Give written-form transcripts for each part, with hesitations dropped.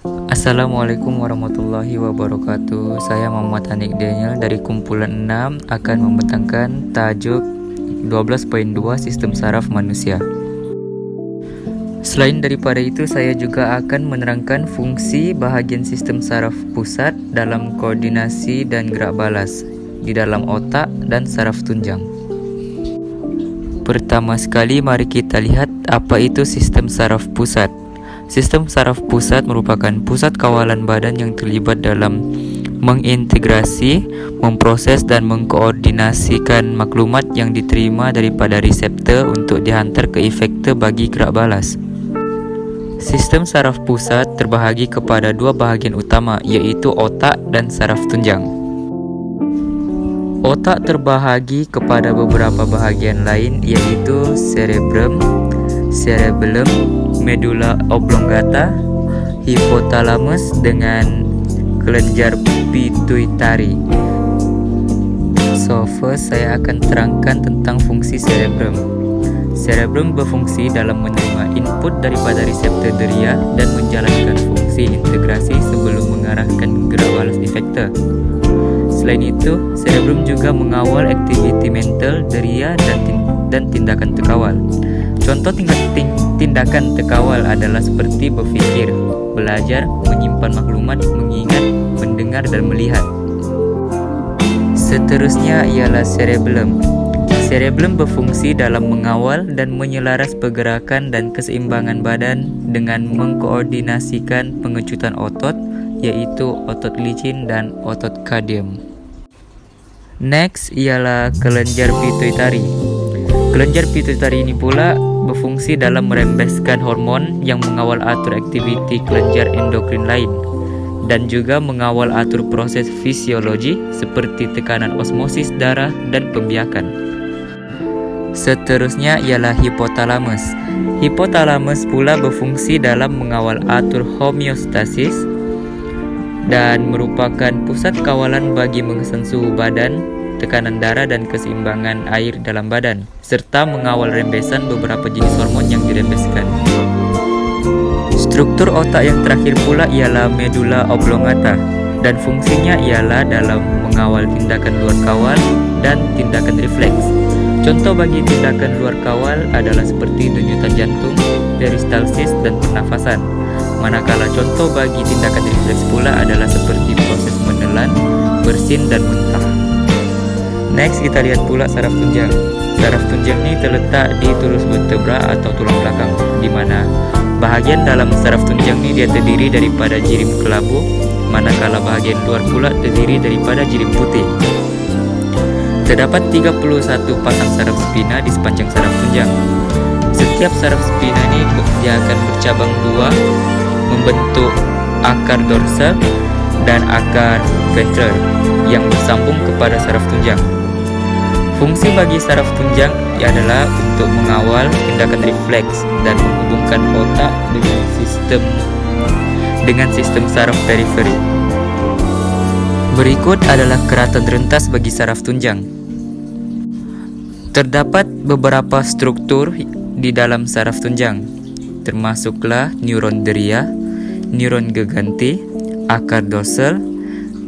Assalamualaikum warahmatullahi wabarakatuh. Saya Muhammad Hanik Daniel dari kumpulan 6 akan membentangkan tajuk 12.2 Sistem Saraf Manusia. Selain daripada itu, saya juga akan menerangkan fungsi bahagian sistem saraf pusat dalam koordinasi dan gerak balas di dalam otak dan saraf tunjang. Pertama sekali, mari kita lihat apa itu sistem saraf pusat. Sistem saraf pusat merupakan pusat kawalan badan yang terlibat dalam mengintegrasi, memproses dan mengkoordinasikan maklumat yang diterima daripada reseptor untuk dihantar ke efektor bagi gerak balas. Sistem saraf pusat terbahagi kepada dua bahagian utama, yaitu otak dan saraf tunjang. Otak terbahagi kepada beberapa bahagian lain, yaitu cerebrum, medulla oblongata, hipotalamus dengan kelenjar pituitari. So first saya akan terangkan tentang fungsi cerebrum. Cerebrum berfungsi dalam menerima input daripada reseptor deria dan menjalankan fungsi integrasi sebelum mengarahkan gerak balas efektor. Selain itu, cerebrum juga mengawal aktiviti mental deria dan tindakan terkawal. Contoh tindakan terkawal adalah seperti berfikir, belajar, menyimpan maklumat, mengingat, mendengar, dan melihat. Seterusnya ialah cerebellum. Cerebellum berfungsi dalam mengawal dan menyelaras pergerakan dan keseimbangan badan dengan mengkoordinasikan pengecutan otot, yaitu otot licin dan otot kardium. Next ialah kelenjar pituitari. Kelenjar pituitari ini pula berfungsi dalam merembeskan hormon yang mengawal atur aktiviti kelenjar endokrin lain dan juga mengawal atur proses fisiologi seperti tekanan osmosis darah dan pembiakan. Seterusnya ialah hipotalamus. Hipotalamus pula berfungsi dalam mengawal atur homeostasis dan merupakan pusat kawalan bagi mengesan suhu badan, tekanan darah dan keseimbangan air dalam badan, serta mengawal rembesan beberapa jenis hormon yang dirembeskan. Struktur otak yang terakhir pula ialah medulla oblongata dan fungsinya ialah dalam mengawal tindakan luar kawal dan tindakan refleks. Contoh bagi tindakan luar kawal adalah seperti denyutan jantung, peristalsis dan pernafasan. Manakala contoh bagi tindakan refleks pula adalah seperti proses menelan, bersin dan muntah. Next kita lihat pula saraf tunjang. Saraf tunjang ini terletak di tulus vertebra atau tulang belakang, di mana bahagian dalam saraf tunjang ini dia terdiri daripada jirim kelabu, manakala bahagian luar pula terdiri daripada jirim putih. Terdapat 31 pasang saraf spina di sepanjang saraf tunjang. Setiap saraf spina ini dia akan bercabang dua, membentuk akar dorsal dan akar ventral yang bersambung kepada saraf tunjang. Fungsi bagi saraf tunjang adalah untuk mengawal tindakan refleks dan menghubungkan otak dengan sistem saraf periferi. Berikut adalah keratan rentas bagi saraf tunjang. Terdapat beberapa struktur di dalam saraf tunjang, termasuklah neuron deria, neuron geganti, akar dorsal,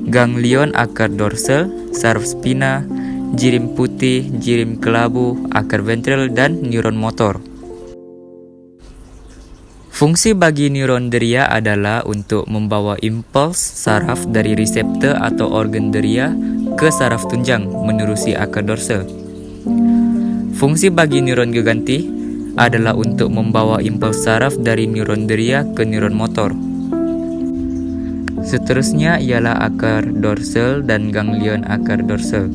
ganglion akar dorsal, saraf spina, jirim putih, jirim kelabu, akar ventral, dan neuron motor. Fungsi bagi neuron deria adalah untuk membawa impuls saraf dari reseptor atau organ deria ke saraf tunjang menerusi akar dorsal. Fungsi bagi neuron geganti adalah untuk membawa impuls saraf dari neuron deria ke neuron motor. Seterusnya ialah akar dorsal dan ganglion akar dorsal,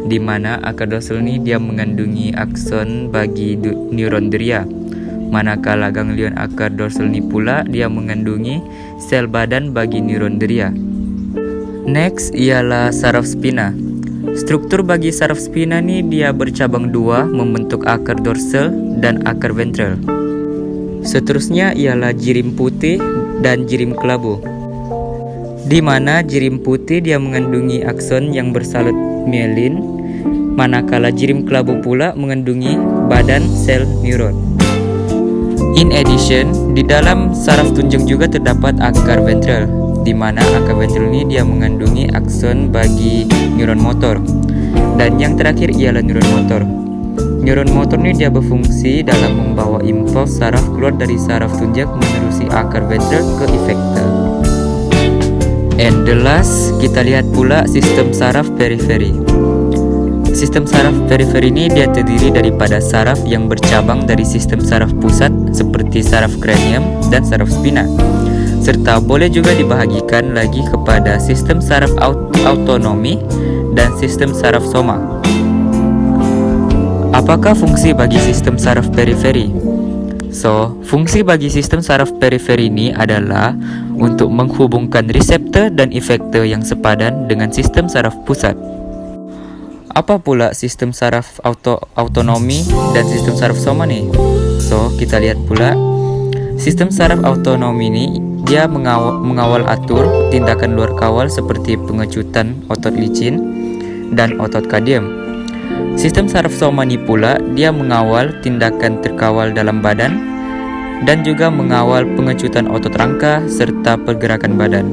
di mana akar dorsal ini dia mengandungi akson bagi neuron deria, manakala ganglion akar dorsal ini pula dia mengandungi sel badan bagi neuron deria. Next ialah saraf spina. Struktur bagi saraf spina ini dia bercabang dua, membentuk akar dorsal dan akar ventral. Seterusnya ialah jirim putih dan jirim kelabu, di mana jirim putih dia mengandungi akson yang bersalut mielin, manakala jirim kelabu pula mengandungi badan sel neuron. In addition, di dalam saraf tunjang juga terdapat akar ventral, di mana akar ventral ini dia mengandungi akson bagi neuron motor. Dan yang terakhir ialah neuron motor. Neuron motor ini dia berfungsi dalam membawa impuls saraf keluar dari saraf tunjang menerusi akar ventral ke efektor. And the last, kita lihat pula sistem saraf periferi. Sistem saraf periferi ini dia terdiri daripada saraf yang bercabang dari sistem saraf pusat seperti saraf kranium dan saraf spina, serta boleh juga dibahagikan lagi kepada sistem saraf autonomi dan sistem saraf soma. Apakah fungsi bagi sistem saraf periferi? Fungsi bagi sistem saraf periferi ini adalah untuk menghubungkan reseptor dan efektor yang sepadan dengan sistem saraf pusat. Apa pula sistem saraf autonomi dan sistem saraf soma nih? Kita lihat pula. Sistem saraf autonomi ini dia mengawal atur tindakan luar kawal seperti pengecutan otot licin dan otot kardium. Sistem saraf soma ini pula dia mengawal tindakan terkawal dalam badan dan juga mengawal pengecutan otot rangka serta pergerakan badan.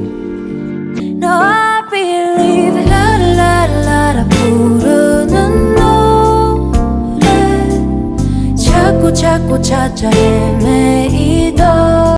자꾸 찾아 헤매이